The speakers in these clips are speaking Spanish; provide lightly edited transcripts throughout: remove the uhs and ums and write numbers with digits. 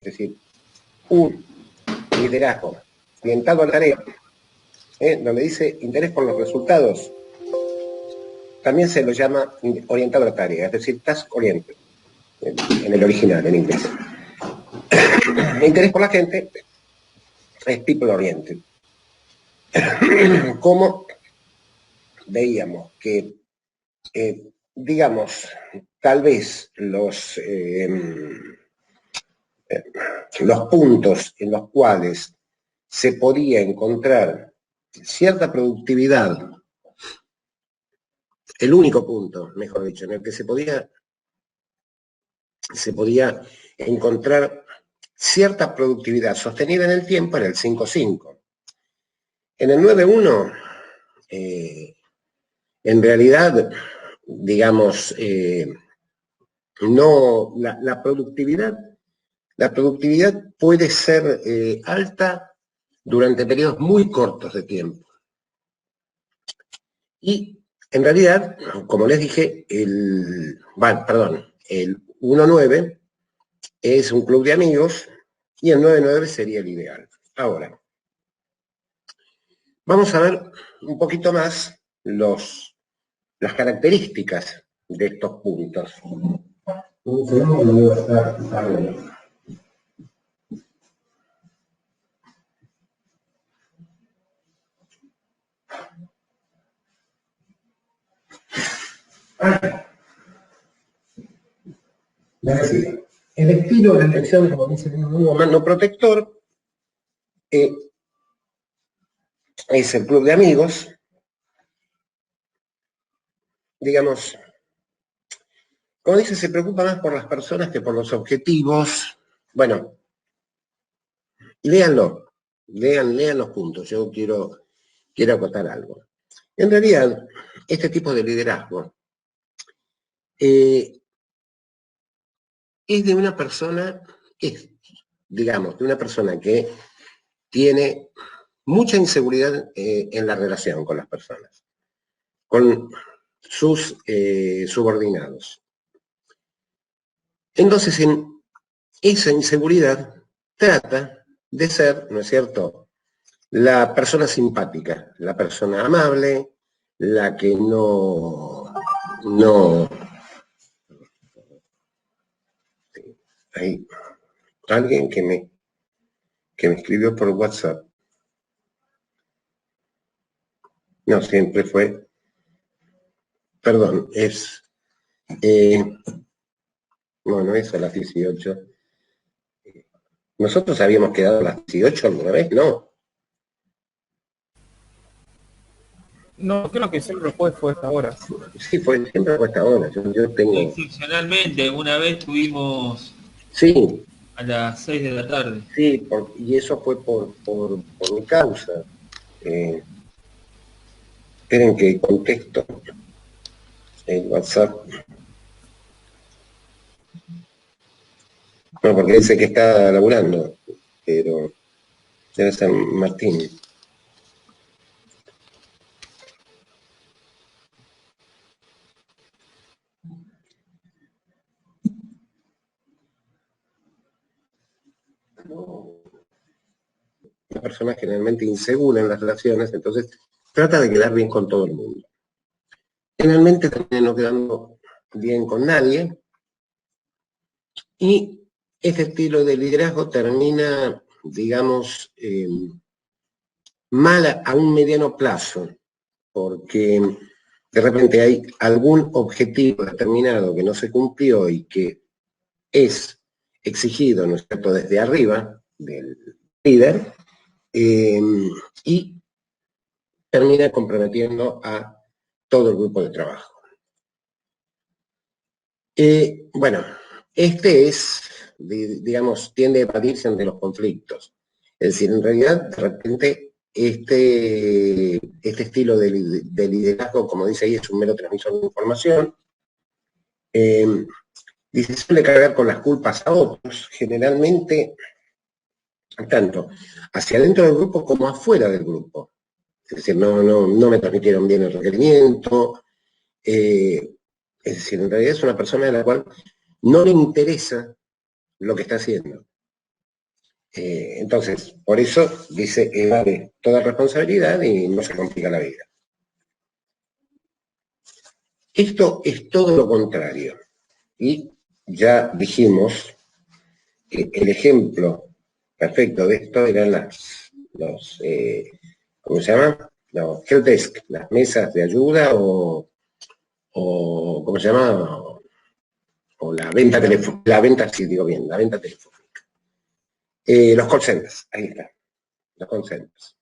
decir, un liderazgo orientado a la tarea, donde dice interés por los resultados, también se lo llama orientado a la tarea, es decir, task oriented, en el original, en inglés. El interés por la gente es people oriented. Como veíamos que, digamos, tal vez los puntos en los cuales se podía encontrar cierta productividad, el único punto, mejor dicho, en el que se podía encontrar cierta productividad sostenida en el tiempo era el 5-5. En el 9-1, en realidad, digamos, no, la productividad puede ser alta durante periodos muy cortos de tiempo. Y en realidad, como les dije, el 1-9 es un club de amigos y el 9-9 sería el ideal. Ahora, vamos a ver un poquito más las características de estos puntos. Un segundo, lo voy a estar hablando. El estilo de elección, como dice un mando protector, es el club de amigos, digamos, como dice, se preocupa más por las personas que por los objetivos. Bueno, léanlo, lean los puntos, yo quiero acotar algo. En realidad, este tipo de liderazgo es de una persona, digamos, de una persona que tiene mucha inseguridad en la relación con las personas, con sus subordinados. Entonces, en esa inseguridad trata de ser, ¿no es cierto?, la persona simpática, la persona amable, la que no... Hay alguien que me escribió por WhatsApp. No, siempre fue... Perdón, es... no es a las 18. ¿Nosotros habíamos quedado a las 18 alguna vez? No. No, creo que siempre fue esta hora. Sí, siempre fue esta hora. Yo tengo... Excepcionalmente, una vez tuvimos sí, a las 6 de la tarde. Sí, y eso fue por mi causa. Esperen que contesto el WhatsApp. No, porque dice que está laburando, pero debe ser Martín. Una persona generalmente insegura en las relaciones, entonces trata de quedar bien con todo el mundo. Generalmente termina no quedando bien con nadie, y este estilo de liderazgo termina, digamos, mal a un mediano plazo, porque de repente hay algún objetivo determinado que no se cumplió y que es exigido, ¿no es cierto?, desde arriba del líder, y termina comprometiendo a todo el grupo de trabajo. Bueno, este es, digamos, tiende a evadirse ante los conflictos. Es decir, en realidad, de repente, este estilo de liderazgo, como dice ahí, es un mero transmisor de información. Dice, suele cargar con las culpas a otros, generalmente, tanto hacia dentro del grupo como afuera del grupo. Es decir, no me transmitieron bien el requerimiento. Es decir, en realidad es una persona a la cual no le interesa lo que está haciendo. Entonces, por eso dice, evade toda responsabilidad y no se complica la vida. Esto es todo lo contrario. Y ya dijimos que el ejemplo perfecto de esto eran los ¿cómo se llama? Los helpdesk, las mesas de ayuda o ¿cómo se llama? O la venta telefónica, la venta, sí digo bien, la venta telefónica. Los call centers, ahí está, los call centers.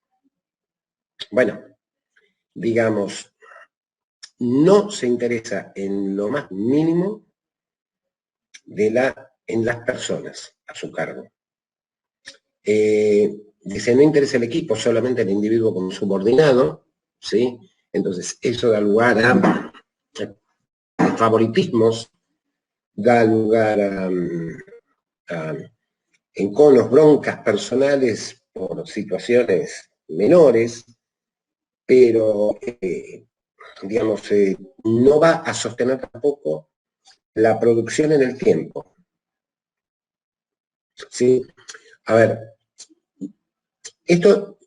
Bueno, digamos, no se interesa en lo más mínimo en las personas a su cargo. Dice, no interesa el equipo, solamente el individuo como subordinado, ¿sí? Entonces, eso da lugar a favoritismos, da lugar a enconos, broncas personales por situaciones menores, pero, digamos, no va a sostener tampoco la producción en el tiempo. ¿Sí? A ver, esto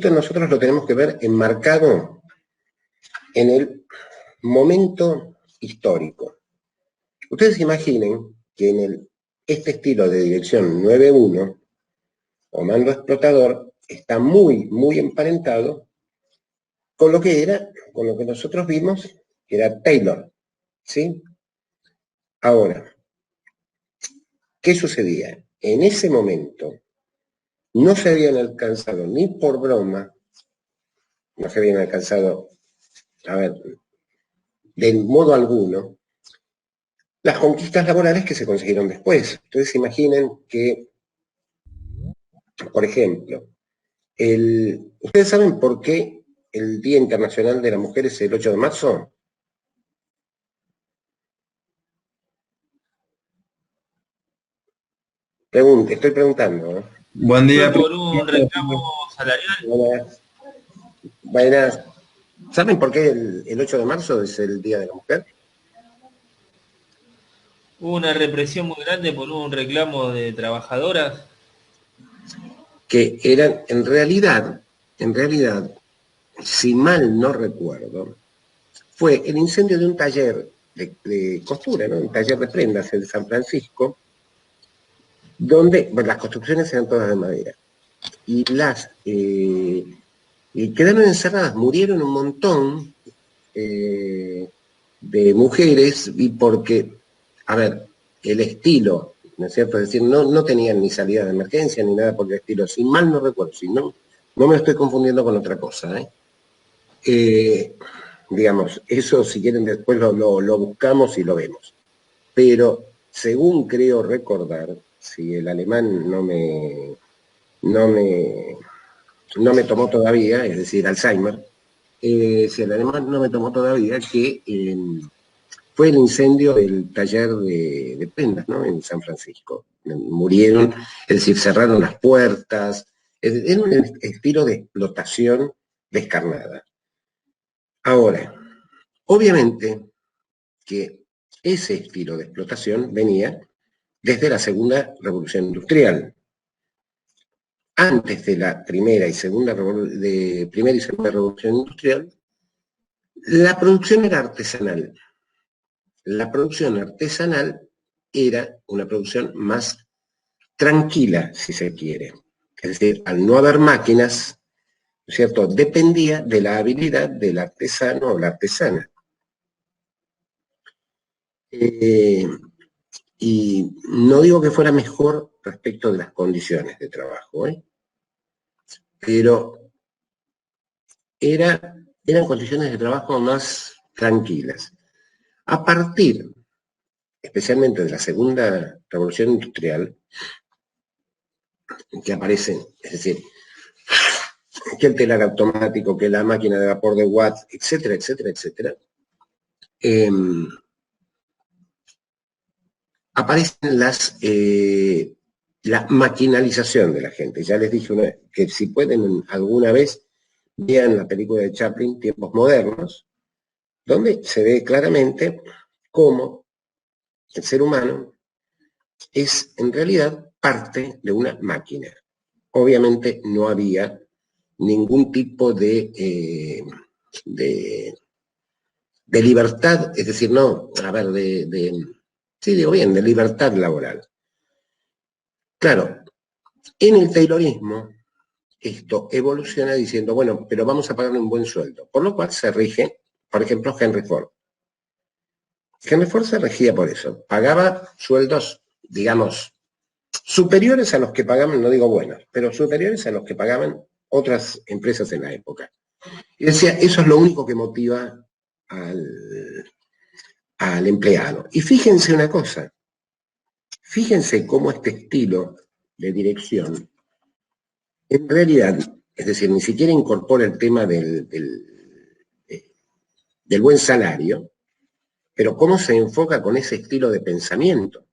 nosotros lo tenemos que ver enmarcado en el momento histórico. Ustedes imaginen que en este estilo de dirección 9.1 o mando explotador está muy, muy emparentado con lo que nosotros vimos, que era Taylor, ¿sí? Ahora, ¿qué sucedía? En ese momento no se habían alcanzado ni por broma, no se habían alcanzado, a ver, de modo alguno, las conquistas laborales que se consiguieron después. Entonces imaginen que, por ejemplo, ¿ustedes saben por qué el Día Internacional de la Mujer es el 8 de marzo? Estoy preguntando, ¿eh? Buen día. Fue por un reclamo salarial. Buenas. ¿Saben por qué el 8 de marzo es el Día de la Mujer? Hubo una represión muy grande por un reclamo de trabajadoras. Que eran, en realidad, si mal no recuerdo, fue el incendio de un taller de costura, ¿no? Un taller de prendas en San Francisco, donde las construcciones eran todas de madera. Y quedaron encerradas, murieron un montón de mujeres, y porque, a ver, el estilo, ¿no es cierto? Es decir, no tenían ni salida de emergencia ni nada por el estilo, si mal no recuerdo, si no me estoy confundiendo con otra cosa, digamos, eso si quieren después lo buscamos y lo vemos. Pero según creo recordar, si el alemán no me tomó todavía, es decir, Alzheimer, si el alemán no me tomó todavía, que fue el incendio del taller de prendas, ¿no? En San Francisco. Murieron, es decir, cerraron las puertas, era un estilo de explotación descarnada. Ahora, obviamente que ese estilo de explotación venía desde la segunda revolución industrial. Antes de la primera y segunda revolución industrial, la producción era artesanal. La producción artesanal era una producción más tranquila, si se quiere. Es decir, al no haber máquinas, ¿no es cierto?, dependía de la habilidad del artesano o la artesana. Y no digo que fuera mejor respecto de las condiciones de trabajo, pero eran condiciones de trabajo más tranquilas. A partir, especialmente de la segunda revolución industrial, que aparecen, es decir, que el telar automático, que la máquina de vapor de Watt, etcétera, etcétera, etcétera, aparecen la maquinalización de la gente. Ya les dije que si pueden alguna vez, vean la película de Chaplin, Tiempos Modernos, donde se ve claramente cómo el ser humano es en realidad parte de una máquina. obviamente no había ningún tipo de libertad, es decir, no, a ver, sí digo bien, de libertad laboral. Claro, en el taylorismo esto evoluciona diciendo, bueno, pero vamos a pagarle un buen sueldo, por lo cual se rige, por ejemplo, Henry Ford. Henry Ford se regía por eso, pagaba sueldos, digamos, superiores a los que pagaban, no digo buenos, pero superiores a los que pagaban otras empresas en la época. Y decía, eso es lo único que motiva al empleado. Y fíjense una cosa, fíjense cómo este estilo de dirección, en realidad, es decir, ni siquiera incorpora el tema del buen salario, pero cómo se enfoca con ese estilo de pensamiento.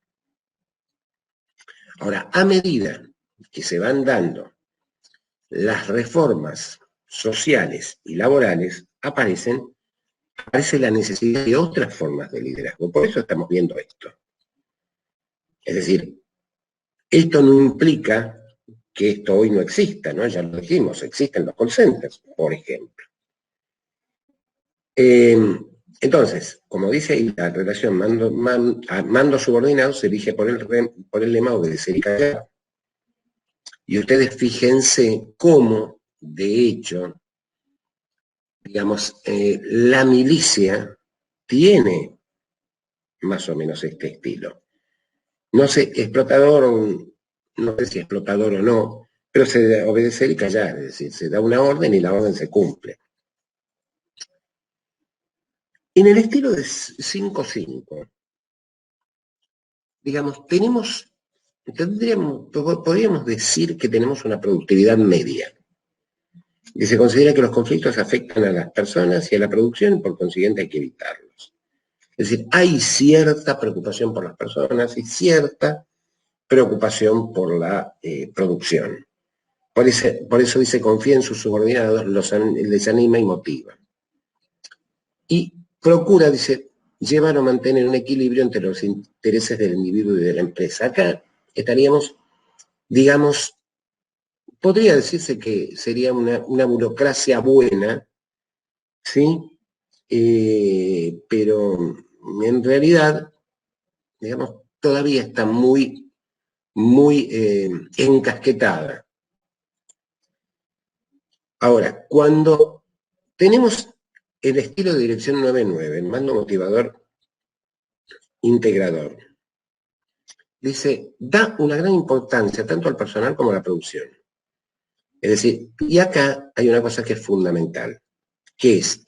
Ahora, a medida que se van dando las reformas sociales y laborales, aparece la necesidad de otras formas de liderazgo. Por eso estamos viendo esto. Es decir, esto no implica que esto hoy no exista, ¿no? Ya lo dijimos, existen los call centers, por ejemplo. Entonces, como dice ahí, la relación mando subordinado se rige por el lema obedecer y callar. Y ustedes fíjense cómo, de hecho, digamos, la milicia tiene más o menos este estilo. No sé, no sé si explotador o no, pero se debe obedecer y callar, es decir, se da una orden y la orden se cumple. En el estilo de 5-5, digamos, podríamos decir que tenemos una productividad media. Y se considera que los conflictos afectan a las personas y a la producción y por consiguiente hay que evitarlos. Es decir, hay cierta preocupación por las personas y cierta preocupación por la producción. Por eso dice, confía en sus subordinados, les anima y motiva. Y procura, dice, llevar o mantener un equilibrio entre los intereses del individuo y de la empresa. Acá estaríamos, digamos, podría decirse que sería una burocracia buena, ¿sí? Pero en realidad, digamos, todavía está muy encasquetada. Ahora, cuando tenemos el estilo de dirección 9-9, el mando motivador integrador, dice, da una gran importancia tanto al personal como a la producción. Es decir, y acá hay una cosa que es fundamental, que es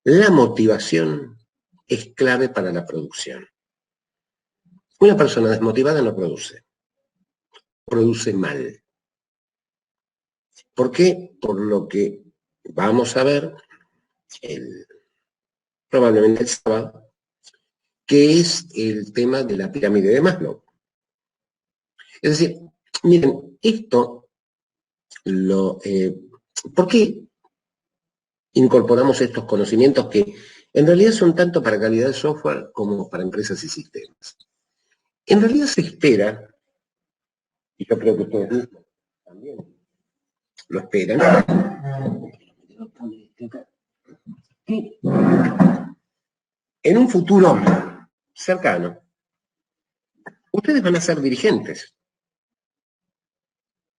la motivación es clave para la producción. Una persona desmotivada no produce mal. ¿Por qué? Por lo que vamos a ver probablemente el sábado, que es el tema de la pirámide de Maslow. Es decir, miren, esto ¿por qué incorporamos estos conocimientos que en realidad son tanto para calidad de software como para empresas y sistemas? En realidad se espera, y yo creo que ustedes mismos también lo esperan, que en un futuro cercano, ustedes van a ser dirigentes.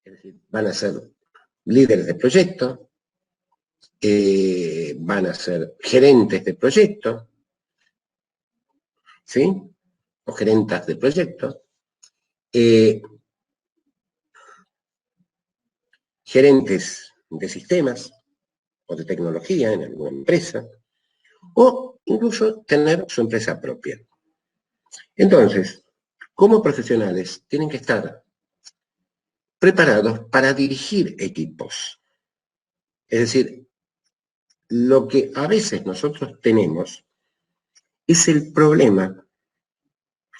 Es decir, van a ser líderes de proyecto, van a ser gerentes de proyecto, ¿sí? O gerentas de proyecto, gerentes de sistemas o de tecnología en alguna empresa, o incluso tener su empresa propia. Entonces, como profesionales, tienen que estar preparados para dirigir equipos. Es decir, lo que a veces nosotros tenemos es el problema,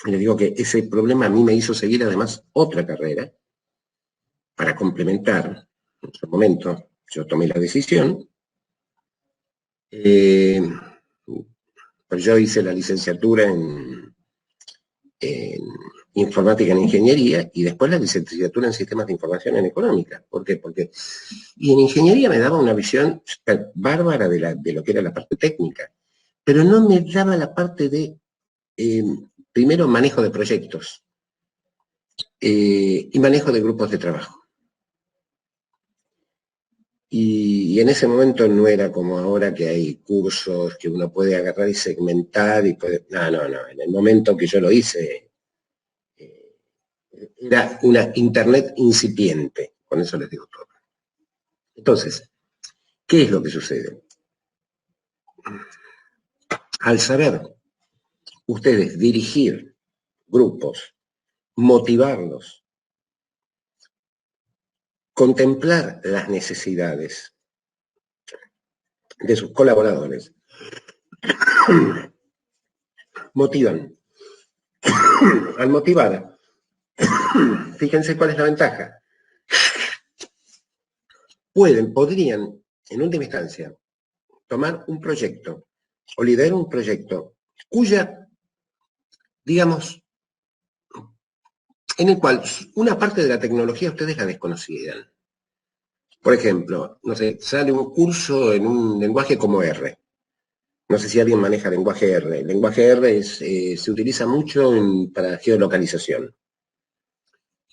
le digo que ese problema a mí me hizo seguir además otra carrera para complementar. En su momento yo tomé la decisión, pues yo hice la licenciatura en informática en ingeniería y después la licenciatura en sistemas de información en económica. ¿Por qué? Porque y en ingeniería me daba una visión bárbara de lo que era la parte técnica, pero no me daba la parte de, primero, manejo de proyectos y manejo de grupos de trabajo. Y en ese momento no era como ahora que hay cursos que uno puede agarrar y segmentar y puede... No. En el momento que yo lo hice, era una internet incipiente. Con eso les digo todo. Entonces, ¿qué es lo que sucede? Al saber ustedes dirigir grupos, motivarlos, contemplar las necesidades de sus colaboradores, motivan. Al motivar, fíjense cuál es la ventaja. Podrían, en última instancia, tomar un proyecto o liderar un proyecto cuya, digamos, en el cual una parte de la tecnología ustedes la desconocían. Por ejemplo, no sé, sale un curso en un lenguaje como R. No sé si alguien maneja lenguaje R. El lenguaje R se utiliza mucho para geolocalización.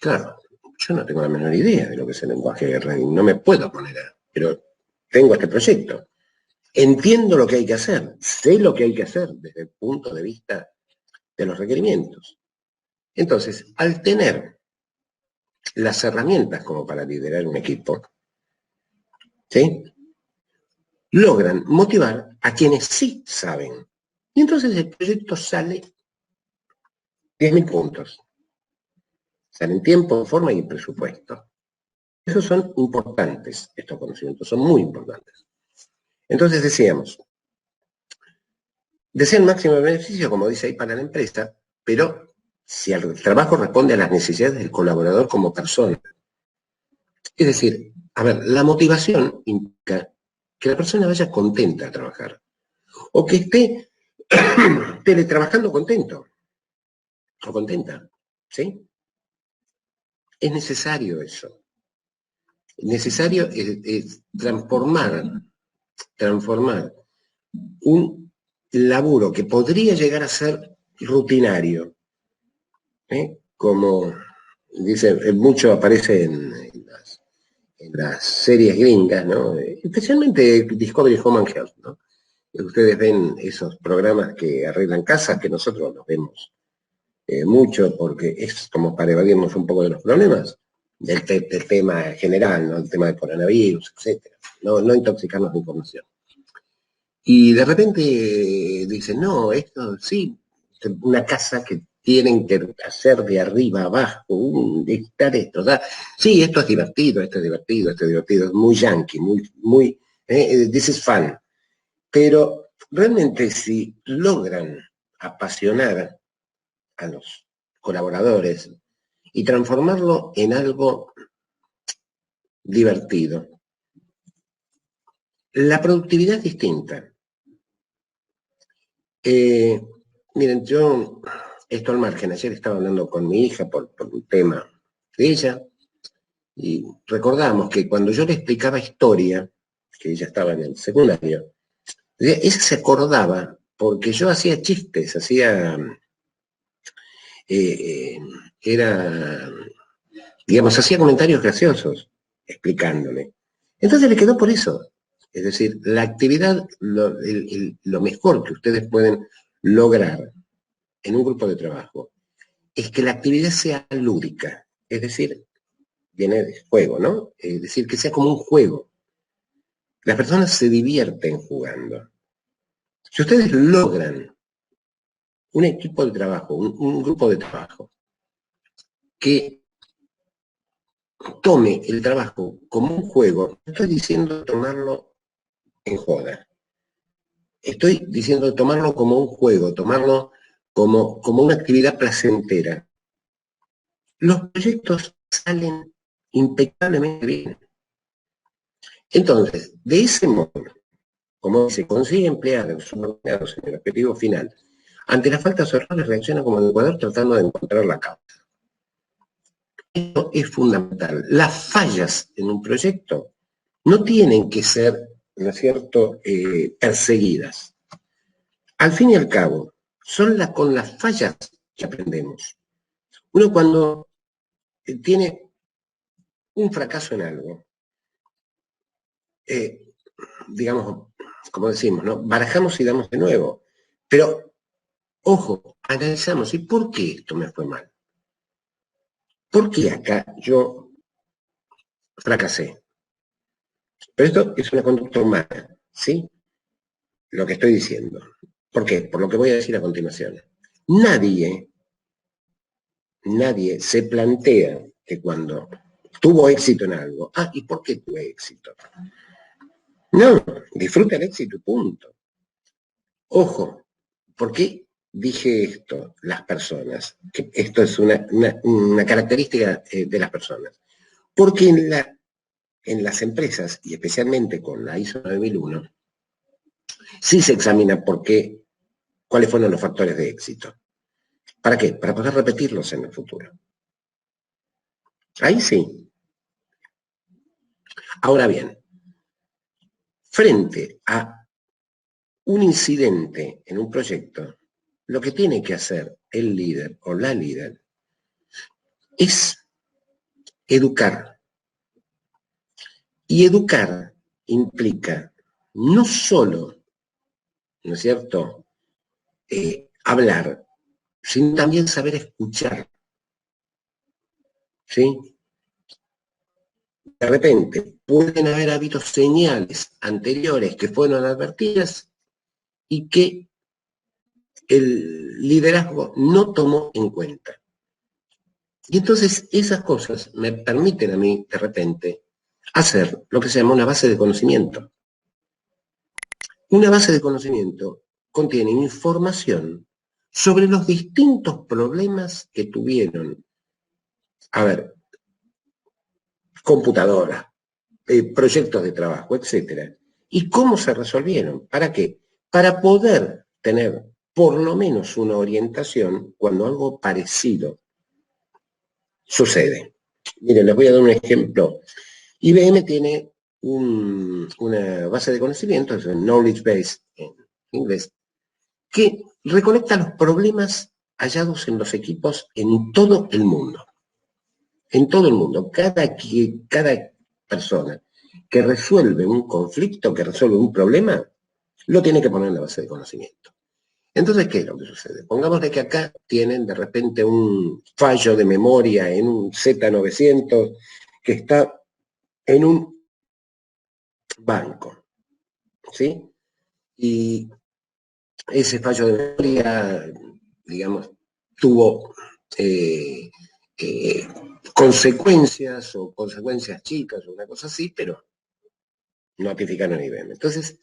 Claro, yo no tengo la menor idea de lo que es el lenguaje R y no me puedo poner a... Pero tengo este proyecto. Entiendo lo que hay que hacer. Sé lo que hay que hacer desde el punto de vista de los requerimientos. Entonces, al tener las herramientas como para liderar un equipo, ¿sí?, logran motivar a quienes sí saben. Y entonces el proyecto sale 10.000 puntos. Sale en tiempo, forma y presupuesto. Esos son importantes, estos conocimientos, son muy importantes. Entonces decíamos, desea el máximo beneficio, como dice ahí, para la empresa, pero si el trabajo responde a las necesidades del colaborador como persona. Es decir, a ver, la motivación implica que la persona vaya contenta a trabajar, o que esté teletrabajando contento, o contenta, ¿sí? Es necesario eso. Es necesario transformar un laburo que podría llegar a ser rutinario, como dice, mucho aparece en las series gringas, ¿no? Especialmente Discovery Home and Health, ¿no? Ustedes ven esos programas que arreglan casas, que nosotros los vemos mucho porque es como para evadirnos un poco de los problemas del tema general, ¿no? El tema del coronavirus, etcétera. No intoxicarnos de información. Y de repente dicen, no, esto sí, una casa que tienen que hacer de arriba abajo, estar esto, o sea, sí, esto es divertido, es muy yankee, muy, this is fun. Pero realmente si logran apasionar a los colaboradores y transformarlo en algo divertido, la productividad es distinta. Miren, yo, esto al margen, ayer estaba hablando con mi hija por un tema de ella, y recordamos que cuando yo le explicaba historia, que ella estaba en el secundario, ella se acordaba porque yo hacía chistes, hacía, hacía comentarios graciosos explicándole. Entonces le quedó por eso. Es decir, la actividad, lo mejor que ustedes pueden lograr en un grupo de trabajo es que la actividad sea lúdica, es decir, viene de juego, ¿no? Es decir, que sea como un juego. Las personas se divierten jugando. Si ustedes logran un equipo de trabajo, un grupo de trabajo, que tome el trabajo como un juego, no estoy diciendo tomarlo en joda. Estoy diciendo tomarlo como un juego, tomarlo como una actividad placentera. Los proyectos salen impecablemente bien. Entonces, de ese modo, como se consigue emplear a los subordinados en el objetivo final, Ante las faltas o errores reacciona como educador tratando de encontrar la causa. Esto es fundamental. Las fallas en un proyecto no tienen que ser, ¿no es cierto?, perseguidas. Al fin y al cabo, son con las fallas que aprendemos. Uno cuando tiene un fracaso en algo, digamos, como decimos, ¿no? Barajamos y damos de nuevo. Pero, ojo, analizamos, ¿y por qué esto me fue mal? ¿Por qué acá yo fracasé? Pero esto es una conducta humana, ¿sí? Lo que estoy diciendo. ¿Por qué? Por lo que voy a decir a continuación. Nadie se plantea que cuando tuvo éxito en algo, ¿y por qué tuve éxito? No, disfruta el éxito, punto. Ojo, ¿por qué dije esto? Las personas, que esto es una característica de las personas. Porque en las empresas, y especialmente con la ISO 9001, sí se examina cuáles fueron los factores de éxito. ¿Para qué? Para poder repetirlos en el futuro. Ahí sí. Ahora bien, frente a un incidente en un proyecto, lo que tiene que hacer el líder o la líder es educar. Y educar implica no solo, ¿no es cierto?, hablar, sino también saber escuchar. ¿Sí? De repente pueden haber habido señales anteriores que fueron advertidas y que el liderazgo no tomó en cuenta. Y entonces esas cosas me permiten a mí, de repente, hacer lo que se llama una base de conocimiento. Una base de conocimiento contiene información sobre los distintos problemas que tuvieron, computadoras, proyectos de trabajo, etcétera, y cómo se resolvieron. ¿Para qué? Para poder tener por lo menos una orientación cuando algo parecido sucede. Miren, les voy a dar un ejemplo. IBM tiene una base de conocimiento, es un knowledge base en inglés, que recolecta los problemas hallados en los equipos en todo el mundo. En todo el mundo. Cada persona que resuelve un conflicto, que resuelve un problema, lo tiene que poner en la base de conocimiento. Entonces, ¿qué es lo que sucede? Pongámosle que acá tienen de repente un fallo de memoria en un Z900 que está en un banco, ¿sí? Y ese fallo de memoria, digamos, tuvo consecuencias o consecuencias chicas o una cosa así, pero notificaron a IBM. Entonces,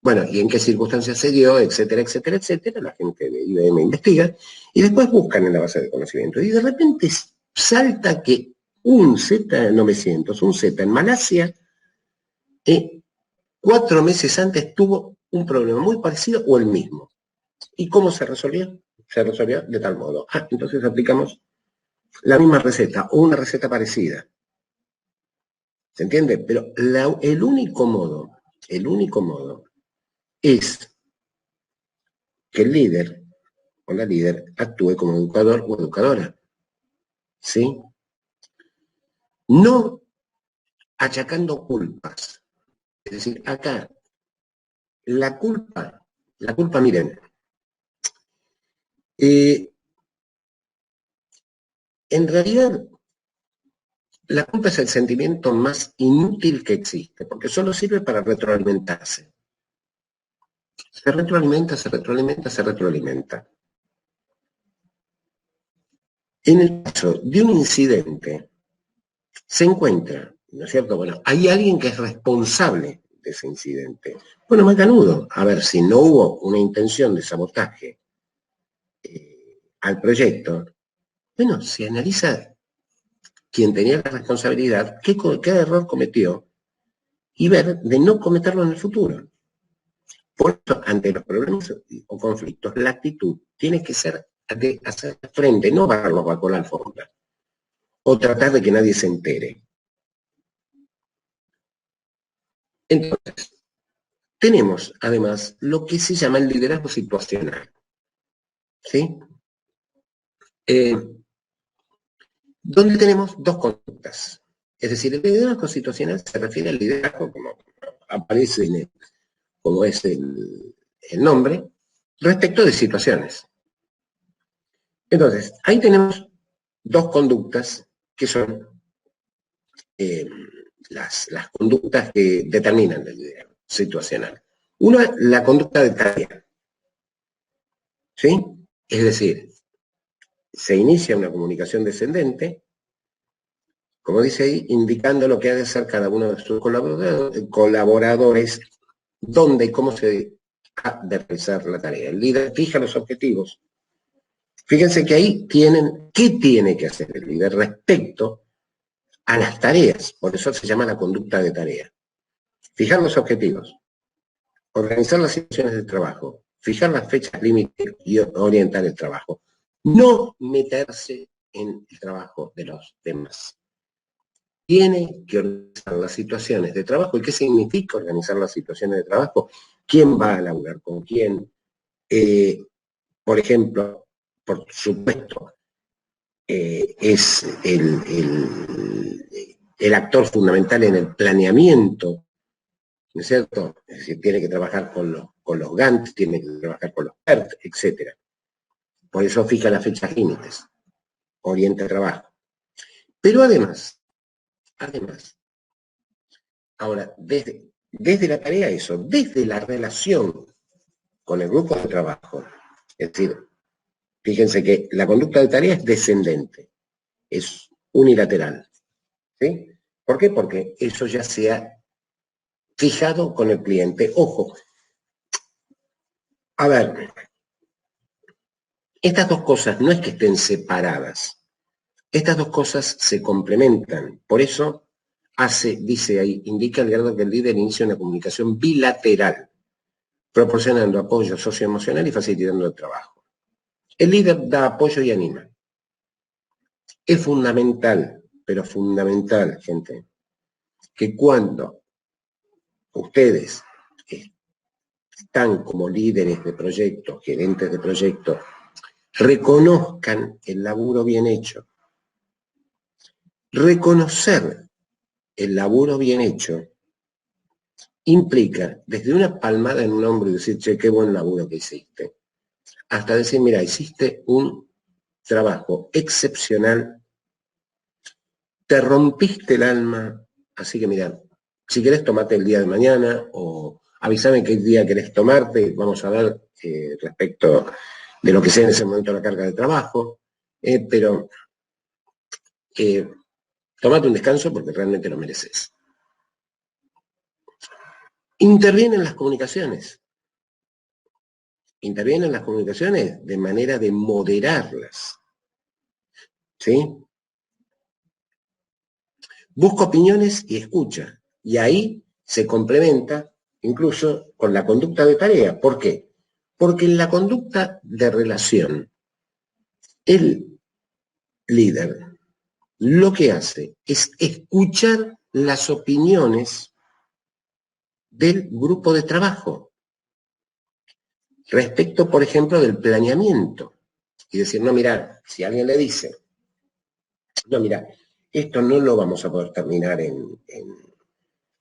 bueno, ¿y en qué circunstancias se dio? Etcétera, etcétera, etcétera. La gente de IBM investiga y después buscan en la base de conocimiento. Y de repente salta que un Z900, un Z en Malasia, 4 meses antes tuvo un problema muy parecido o el mismo. ¿Y cómo se resolvió? Se resolvió de tal modo. Entonces aplicamos la misma receta o una receta parecida. ¿Se entiende? Pero el único modo es que el líder o la líder actúe como educador o educadora. ¿Sí? No achacando culpas. Es decir, acá, la culpa, miren, en realidad, la culpa es el sentimiento más inútil que existe, porque solo sirve para retroalimentarse. Se retroalimenta, se retroalimenta, se retroalimenta. En el caso de un incidente, se encuentra, ¿no es cierto? Bueno, hay alguien que es responsable de ese incidente. Bueno, macanudo, a ver, si no hubo una intención de sabotaje al proyecto, bueno, se analiza quién tenía la responsabilidad, qué error cometió, y ver de no cometerlo en el futuro. Por eso, ante los problemas o conflictos, la actitud tiene que ser de hacer frente, no barrarlos bajo la alfombra, o tratar de que nadie se entere. Entonces, tenemos además lo que se llama el liderazgo situacional. ¿Sí? Donde tenemos dos conductas. Es decir, el liderazgo situacional se refiere al liderazgo, como aparece como es el nombre, respecto de situaciones. Entonces, ahí tenemos dos conductas que son las conductas que determinan el liderazgo situacional. Una, la conducta de tarea. ¿Sí? Es decir, se inicia una comunicación descendente, como dice ahí, indicando lo que ha de hacer cada uno de sus colaboradores, dónde y cómo se ha de realizar la tarea. El líder fija los objetivos. Fíjense que ahí tienen, ¿qué tiene que hacer el líder respecto a las tareas? Por eso se llama la conducta de tarea. Fijar los objetivos, organizar las situaciones de trabajo, fijar las fechas límite y orientar el trabajo. No meterse en el trabajo de los demás. Tiene que organizar las situaciones de trabajo. ¿Y qué significa organizar las situaciones de trabajo? ¿Quién va a laburar con quién? Por ejemplo, por supuesto, es el actor fundamental en el planeamiento, ¿no es cierto? Es decir, tiene que trabajar con los Gantt, tiene que trabajar con los PERT, etc. Por eso fija las fechas límites, orienta el trabajo. Pero además, ahora, desde la tarea eso, desde la relación con el grupo de trabajo, es decir, fíjense que la conducta de tarea es descendente, es unilateral. ¿Sí? ¿Por qué? Porque eso ya se ha fijado con el cliente. Ojo, a ver, estas dos cosas no es que estén separadas, estas dos cosas se complementan. Por eso dice ahí, indica el grado que el líder inicia una comunicación bilateral, proporcionando apoyo socioemocional y facilitando el trabajo. El líder da apoyo y anima. Es fundamental, pero fundamental, gente, que cuando ustedes están como líderes de proyectos, gerentes de proyectos, reconozcan el laburo bien hecho. Reconocer el laburo bien hecho implica desde una palmada en un hombro y decir, che, qué buen laburo que hiciste, hasta decir, mira, hiciste un trabajo excepcional, te rompiste el alma, así que mira, si querés tomate el día de mañana o avísame qué día querés tomarte, vamos a ver respecto de lo que sea en ese momento la carga de trabajo, pero tomate un descanso porque realmente lo mereces. Intervienen las comunicaciones de manera de moderarlas. ¿Sí? Busca opiniones y escucha. Y ahí se complementa incluso con la conducta de tarea. ¿Por qué? Porque en la conducta de relación, el líder lo que hace es escuchar las opiniones del grupo de trabajo respecto, por ejemplo, del planeamiento. Y decir, no, mira, si alguien le dice, no, mira, esto no lo vamos a poder terminar en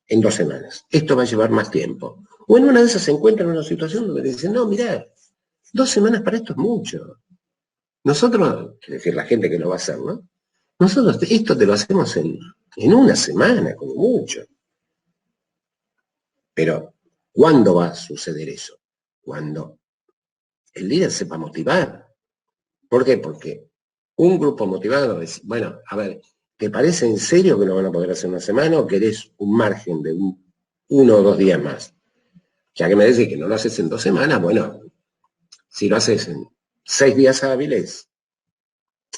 2 semanas. Esto va a llevar más tiempo. O en una de esas se encuentra en una situación donde dicen, no, mira, 2 semanas para esto es mucho. Nosotros, es decir, la gente que lo va a hacer, ¿no? Nosotros esto te lo hacemos en 1 semana, como mucho. Pero, ¿cuándo va a suceder eso? Cuando el líder sepa motivar. ¿Por qué? Porque un grupo motivado es, bueno, a ver, ¿te parece en serio que lo van a poder hacer 1 semana o querés un margen de 1 o 2 días más? Ya que me decís que no lo haces en 2 semanas, bueno, si lo haces en 6 días hábiles,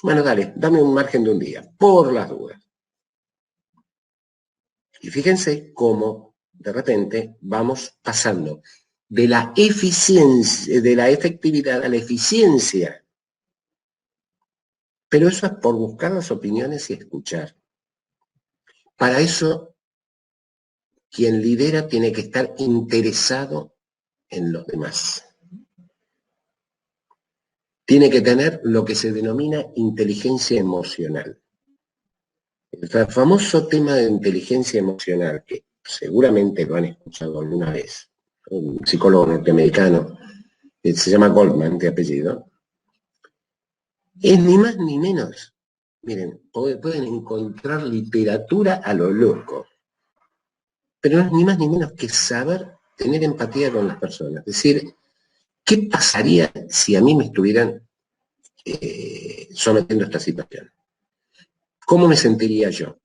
bueno, dale, dame un margen de 1 día, por las dudas. Y fíjense cómo de repente vamos pasando de la eficiencia, de la efectividad a la eficiencia. Pero eso es por buscar las opiniones y escuchar. Para eso, quien lidera tiene que estar interesado en los demás. Tiene que tener lo que se denomina inteligencia emocional. El famoso tema de inteligencia emocional, que seguramente lo han escuchado alguna vez, un psicólogo norteamericano, que se llama Goldman de apellido, es ni más ni menos. Miren, pueden encontrar literatura a lo loco, pero no es ni más ni menos que saber tener empatía con las personas. Es decir, ¿qué pasaría si a mí me estuvieran sometiendo a esta situación? ¿Cómo me sentiría yo?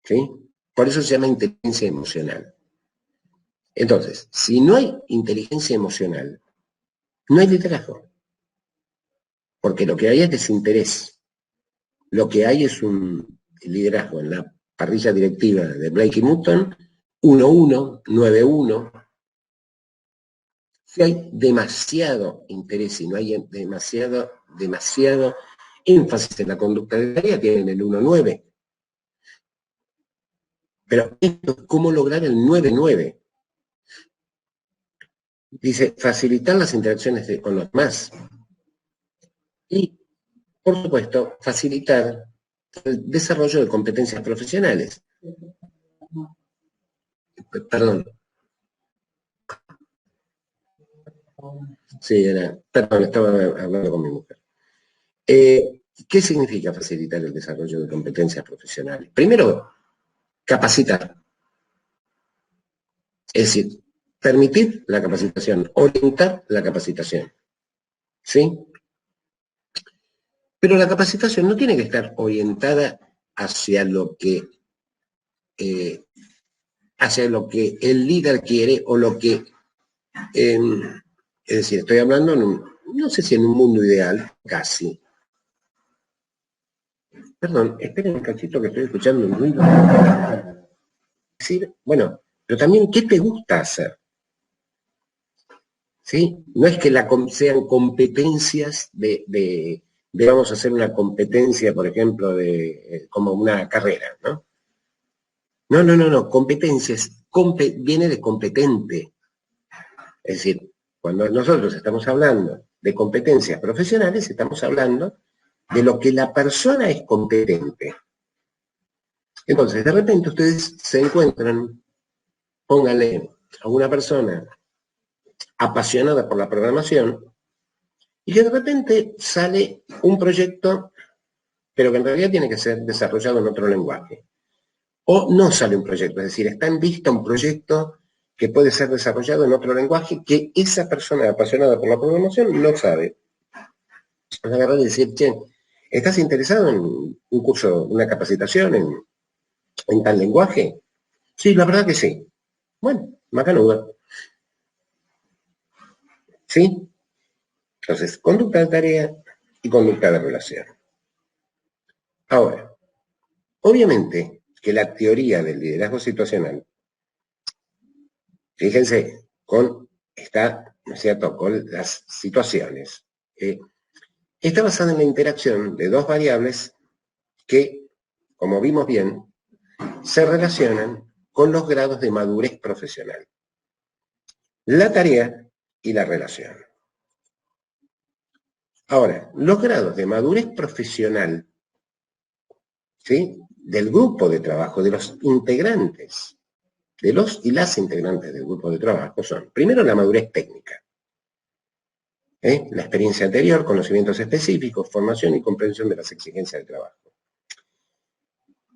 ¿Sí? Por eso se llama inteligencia emocional. Entonces, si no hay inteligencia emocional, no hay liderazgo. Porque lo que hay es desinterés. Lo que hay es un liderazgo en la parrilla directiva de Blake y Mutton, 1-1, 9-1. Si hay demasiado interés y no hay demasiado énfasis en la conducta de tarea, tienen el 1-9. Pero ¿cómo lograr el 9-9? Dice, facilitar las interacciones con los demás. Y, por supuesto, facilitar el desarrollo de competencias profesionales. Perdón. Sí, perdón, estaba hablando con mi mujer. ¿Qué significa facilitar el desarrollo de competencias profesionales? Primero, capacitar. Es decir, permitir la capacitación, orientar la capacitación. ¿Sí? Pero la capacitación no tiene que estar orientada hacia lo que el líder quiere o lo que... es decir, estoy hablando, no sé si en un mundo ideal, casi. Perdón, esperen un cachito que estoy escuchando un ruido. Es decir, bueno, pero también, ¿qué te gusta hacer? ¿Sí? No es que sean competencias de vamos a hacer una competencia, por ejemplo, como una carrera, ¿no? No, competencias, viene de competente. Es decir, cuando nosotros estamos hablando de competencias profesionales, estamos hablando de lo que la persona es competente. Entonces, de repente ustedes se encuentran, pónganle a una persona apasionada por la programación y que de repente sale un proyecto, pero que en realidad tiene que ser desarrollado en otro lenguaje. O no sale un proyecto, es decir, está en vista un proyecto que puede ser desarrollado en otro lenguaje que esa persona apasionada por la programación no sabe. Agarrar y decir, che, ¿estás interesado en un curso, una capacitación en tal lenguaje? Sí, la verdad que sí. Bueno, macanuda. ¿Sí? Entonces, conducta de tarea y conducta de relación. Ahora, obviamente que la teoría del liderazgo situacional, fíjense, está, ¿no es cierto?, con las situaciones, está basada en la interacción de dos variables que, como vimos bien, se relacionan con los grados de madurez profesional. La tarea y la relación. Ahora, los grados de madurez profesional, ¿sí?, del grupo de trabajo, de los integrantes, de los y las integrantes del grupo de trabajo son, primero, la madurez técnica. La experiencia anterior, conocimientos específicos, formación y comprensión de las exigencias del trabajo.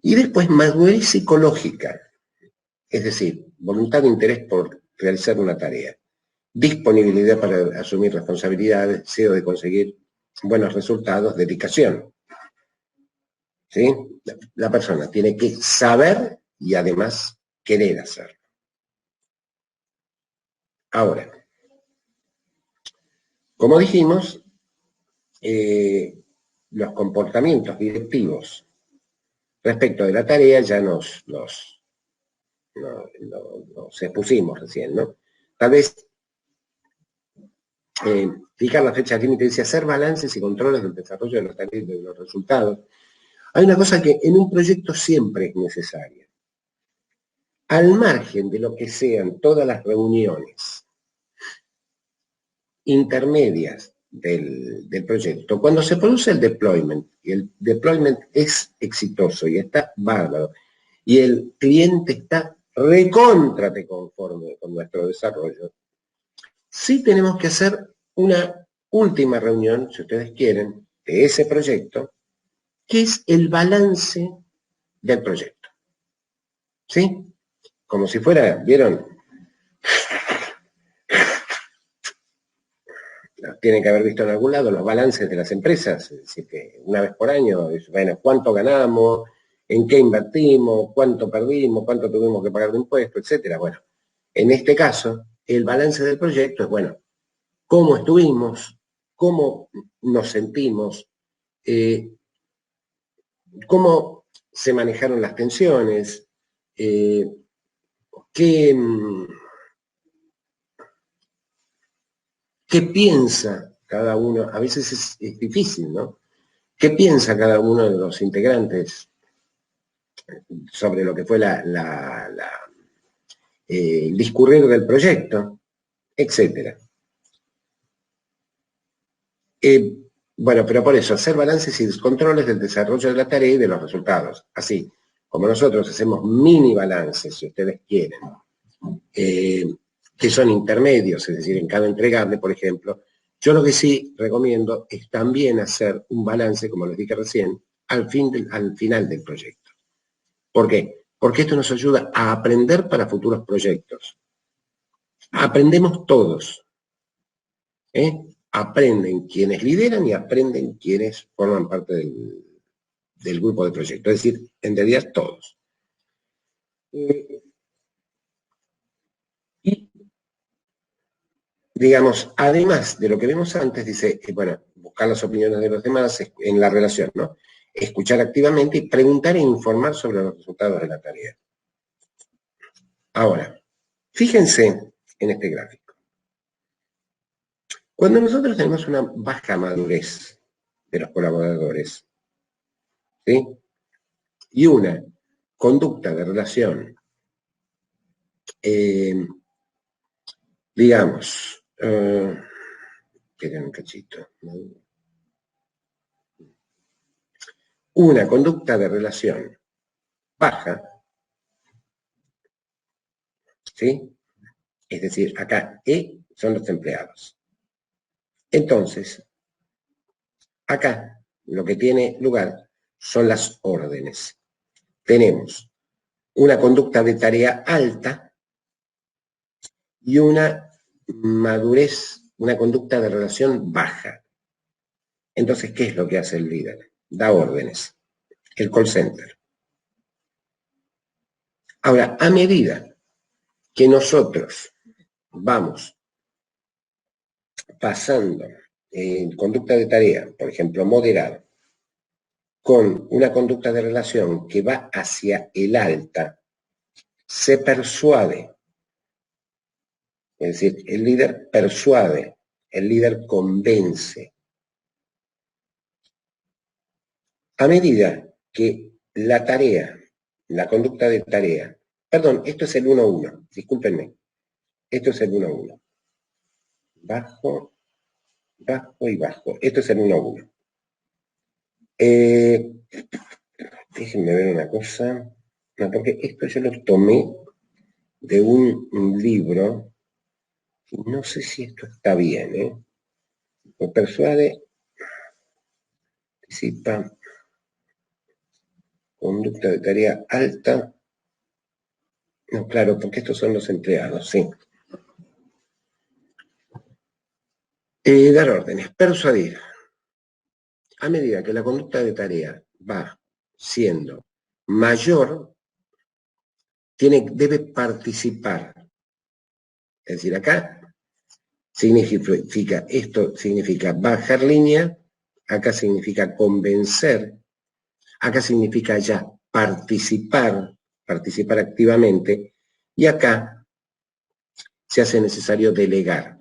Y después, madurez psicológica, es decir, voluntad e interés por realizar una tarea, disponibilidad para asumir responsabilidades, deseo de conseguir buenos resultados, dedicación. ¿Sí? La persona tiene que saber y además querer hacerlo. Ahora, como dijimos, los comportamientos directivos respecto de la tarea ya nos nos expusimos recién, ¿no? Tal vez fijar la fecha límite, dice hacer balances y controles del desarrollo de los tareas, de los resultados. Hay una cosa que en un proyecto siempre es necesaria. Al margen de lo que sean todas las reuniones intermedias del proyecto, cuando se produce el deployment, y el deployment es exitoso y está bárbaro, y el cliente está recóntrate conforme con nuestro desarrollo, sí tenemos que hacer una última reunión, si ustedes quieren, de ese proyecto, que es el balance del proyecto. ¿Sí? Como si fuera, ¿vieron? Tienen que haber visto en algún lado los balances de las empresas, es decir, que una vez por año, bueno, cuánto ganamos, en qué invertimos, cuánto perdimos, cuánto tuvimos que pagar de impuestos, etcétera. Bueno, en este caso, el balance del proyecto es, bueno, cómo estuvimos, cómo nos sentimos, cómo se manejaron las tensiones, qué piensa cada uno, a veces es difícil, ¿no? ¿Qué piensa cada uno de los integrantes sobre lo que fue el discurrir del proyecto, etcétera? Bueno, pero por eso, hacer balances y controles del desarrollo de la tarea y de los resultados. Así, como nosotros hacemos mini balances, si ustedes quieren, que son intermedios, es decir, en cada entregable, por ejemplo, yo lo que sí recomiendo es también hacer un balance, como les dije recién, al final del proyecto. ¿Por qué? Porque esto nos ayuda a aprender para futuros proyectos. Aprendemos todos. Aprenden quienes lideran y aprenden quienes forman parte del grupo de proyecto. Es decir, en realidad todos. Y, digamos, además de lo que vimos antes, dice, bueno, buscar las opiniones de los demás en la relación, ¿no? Escuchar activamente y preguntar e informar sobre los resultados de la tarea. Ahora, fíjense en este gráfico. Cuando nosotros tenemos una baja madurez de los colaboradores, ¿sí? Y una conducta de relación, digamos, un cachito, ¿no? Una conducta de relación baja, ¿sí? Es decir, acá E son los empleados. Entonces, acá lo que tiene lugar son las órdenes. Tenemos una conducta de tarea alta y una madurez, una conducta de relación baja. Entonces, ¿qué es lo que hace el líder? Da órdenes. El call center. Ahora, a medida que nosotros vamos pasando en conducta de tarea, por ejemplo, moderado, con una conducta de relación que va hacia el alta, se persuade. Es decir, el líder persuade, el líder convence. A medida que la tarea, la conducta de tarea, perdón, esto es el 1-1, discúlpenme, esto es el 1-1. Bajo, bajo y bajo. Esto es el 1-1. Déjenme ver una cosa. No, porque esto yo lo tomé de un libro. No sé si esto está bien, ¿eh? Me persuade, participa, conducta de tarea alta. No, claro, porque estos son los empleados, sí. Dar órdenes, persuadir. A medida que la conducta de tarea va siendo mayor, debe participar. Es decir, acá esto significa bajar línea, acá significa convencer, acá significa ya participar activamente, Y acá se hace necesario delegar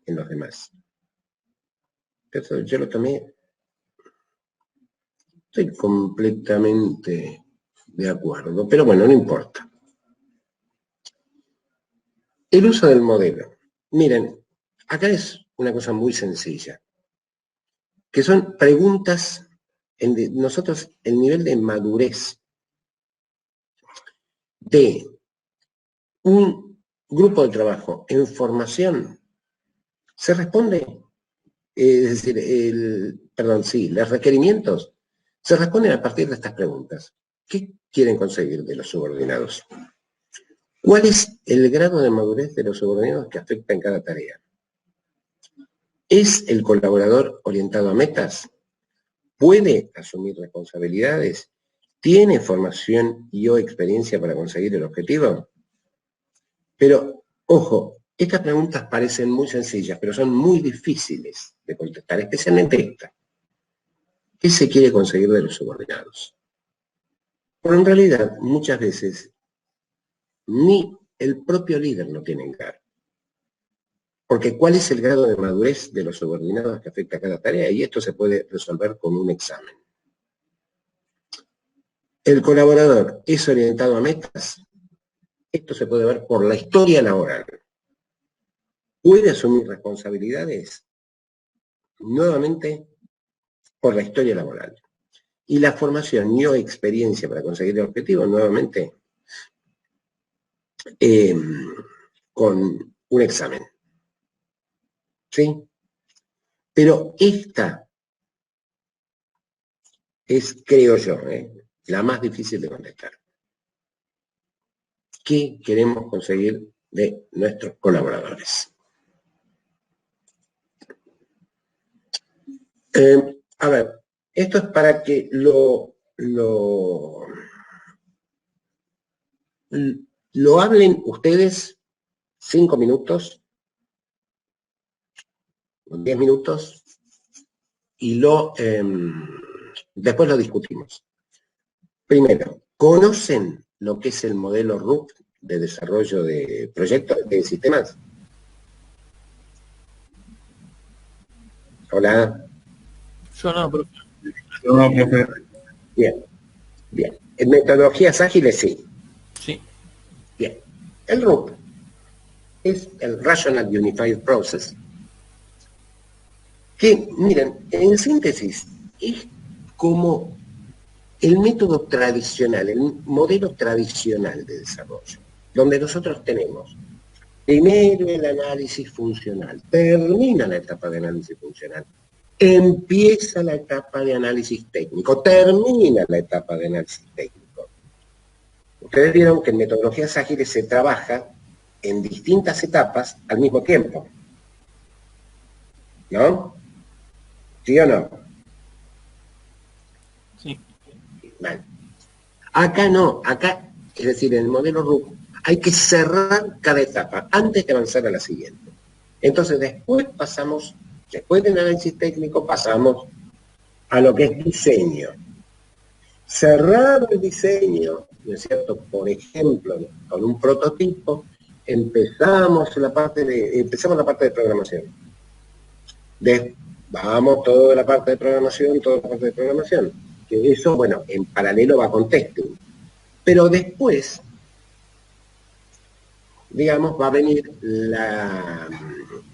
en los demás. Eso yo lo tomé, estoy completamente de acuerdo, pero bueno, no importa. El uso del modelo. Miren, acá es una cosa muy sencilla, que son preguntas, nosotros el nivel de madurez de un grupo de trabajo en formación se responde, es decir, los requerimientos se responden a partir de estas preguntas. ¿Qué quieren conseguir de los subordinados? ¿Cuál es el grado de madurez de los subordinados que afecta en cada tarea? ¿Es el colaborador orientado a metas? ¿Puede asumir responsabilidades? ¿Tiene formación y o experiencia para conseguir el objetivo? Pero, ojo, estas preguntas parecen muy sencillas, pero son muy difíciles de contestar, especialmente esta. ¿Qué se quiere conseguir de los subordinados? Pero en realidad, muchas veces, ni el propio líder lo tiene en claro. Porque ¿cuál es el grado de madurez de los subordinados que afecta a cada tarea? Y esto se puede resolver con un examen. ¿El colaborador es orientado a metas? Esto se puede ver por la historia laboral. ¿Puede asumir responsabilidades? Nuevamente, por la historia laboral. Y la formación y o experiencia para conseguir el objetivo, nuevamente, con un examen. ¿Sí? Pero esta es, creo yo, la más difícil de contestar. ¿Qué queremos conseguir de nuestros colaboradores? A ver, esto es para que lo hablen ustedes 5 minutos, 10 minutos, y después lo discutimos. Primero, ¿conocen lo que es el modelo RUP de desarrollo de proyectos, de sistemas? Hola. Yo no, profe. No, profe. Bien, bien. En metodologías ágiles, sí. Sí. Bien. El RUP es el Rational Unified Process, que, miren, en síntesis, es como el método tradicional, el modelo tradicional de desarrollo, donde nosotros tenemos primero el análisis funcional, termina la etapa de análisis funcional, empieza la etapa de análisis técnico, termina la etapa de análisis técnico. Ustedes vieron que en metodologías ágiles se trabaja en distintas etapas al mismo tiempo, ¿no? ¿Sí o no? Sí. Vale. Acá no, acá, es decir, en el modelo RUP, hay que cerrar cada etapa antes de avanzar a la siguiente. Entonces, después del análisis técnico, pasamos a lo que es diseño. Cerrado el diseño, ¿no es cierto? Por ejemplo, con un prototipo, empezamos la parte de programación. Vamos toda la parte de programación, Que eso, bueno, en paralelo va con testing. Pero después, digamos, va a venir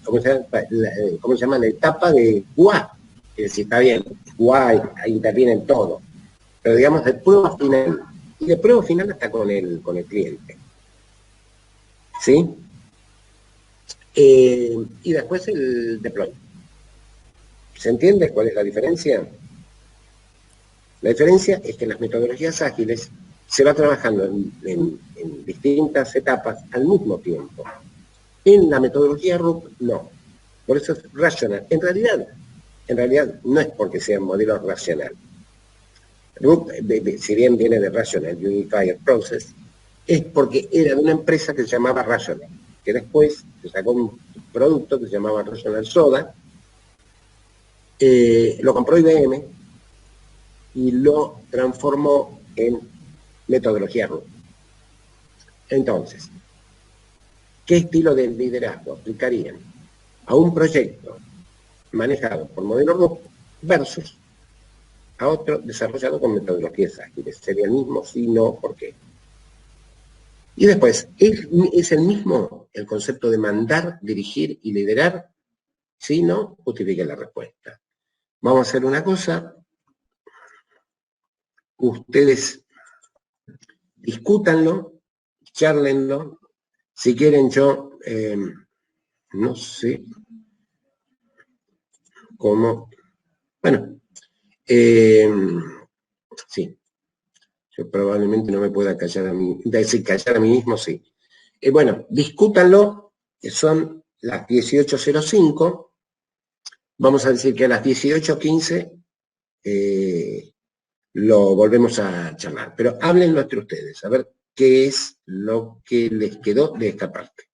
¿cómo se llama? La etapa de QA. Es decir, está bien, QA, ahí intervienen todo. Pero digamos, de prueba final. Y de prueba final hasta con el cliente. ¿Sí? Y después el deploy. ¿Se entiende cuál es la diferencia? La diferencia es que en las metodologías ágiles se va trabajando en distintas etapas al mismo tiempo. En la metodología RUP, no. Por eso es racional. En realidad no es porque sea un modelo racional. RUP, si bien viene de Rational Unified Process, es porque era de una empresa que se llamaba Rational, que después se sacó un producto que se llamaba Rational Soda, lo compró IBM y lo transformó en metodología RUP. Entonces, ¿Qué estilo de liderazgo aplicarían a un proyecto manejado por modelo RUP versus a otro desarrollado con metodologías ágiles? ¿Sería el mismo? Sí, no, ¿por qué? Y después, ¿es el mismo el concepto de mandar, dirigir y liderar? Sí, no, justifique la respuesta. Vamos a hacer una cosa. Ustedes discútanlo, chárlenlo. Si quieren yo, no sé cómo. Bueno, sí. Yo probablemente no me pueda callar a mí. Decir callar a mí mismo, sí. Bueno, discútanlo, que son las 18:05. Vamos a decir que a las 18:15 lo volvemos a charlar. Pero háblenlo entre ustedes, a ver qué es lo que les quedó de esta parte.